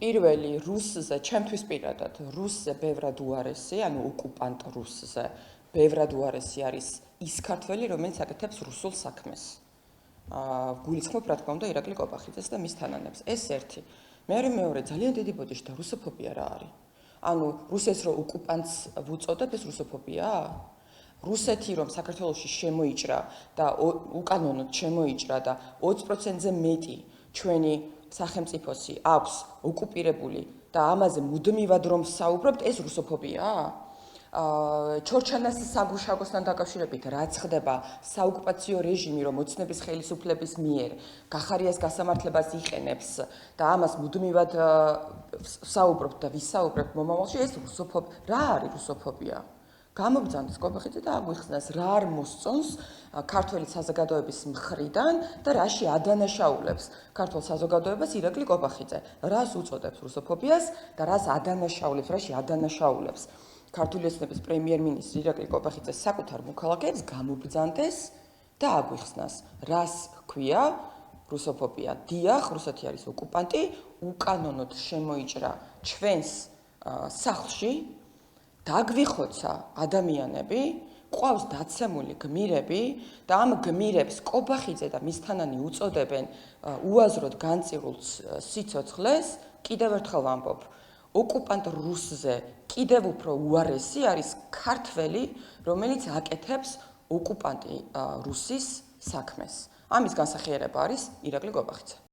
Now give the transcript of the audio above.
პირველი რუსზე, ჩემთვის პირადად, რუსზე ბევრად უარესი, ანუ ოკუპანტ რუსზე, ბევრად უარესი არის ის ქართველი, რომელიც აკეთებს რუსულ საქმეს. გულისხმობ, რა თქმა უნდა, ირაკლი კობახიძეს და მის თანანებს. ეს ერთი. მეორე, ძალიან დიდი ბოდიში და რუსოფობია რა არის? ანუ რუსეთს რო ოკუპანტს ვუწოდებ, ეს რუსოფობიაა? რუსეთი რომ საქართველოში შემოიჭრა და უკანონოდ შემოიჭრა და 20%-ზე მეტი ჩვენი სახელმწიფოსი აქვს ოკუპირებული და ამაზე მუდმივად რომ საუბრობთ, ეს რუსოფობიაა? ჩორჩანას საგუშაგოსთან დაკავშირებით რაც ხდება საოკუპაციო რეჟიმი რომ ოცნების ხელისუფლების მიერ გახარიას გასამართლებას იყენებს და ამას მუდმივად საუბრობთ და ვისაუბრებთ მომავალში, ეს რა არის რუსოფობია? გამოგზავნეს კობახიძე და აგვიხსნას რა არ მოსწონს ქართველი საზოგადოების მხრიდან და რაში ადანაშაულებს ქართულ საზოგადოებას ირაკლი კობახიძე. რას უწოდებს რუსოფობიას და რას ადანაშაულებს, რაში ადანაშაულებს ქართული ოცნების პრემიერ-მინისტრი ირაკლი კობახიძე საკუთარ მოქალაქეებს გამოგზავნეს და აგვიხსნას რას ჰქვია რუსოფობია. დიახ, რუსეთი არის ოკუპანტი, უკანონოდ შემოიჭრა ჩვენს სახლში დაგვიხოცა ადამიანები, ყავს დაცემული გმირები და ამ გმირებს კობახიძე და მის თანანი უწოდებენ უაზროდ განწირულ სიცოცხლეს. კიდევ ერთხელ ვამბობ, ოკუპანტ რუსზე კიდევ უფრო უარესი არის ქართველი, რომელიც აკეთებს ოკუპანტი რუსის საქმეს. ამის განსახიერება არის ირაკლი კობახიძე.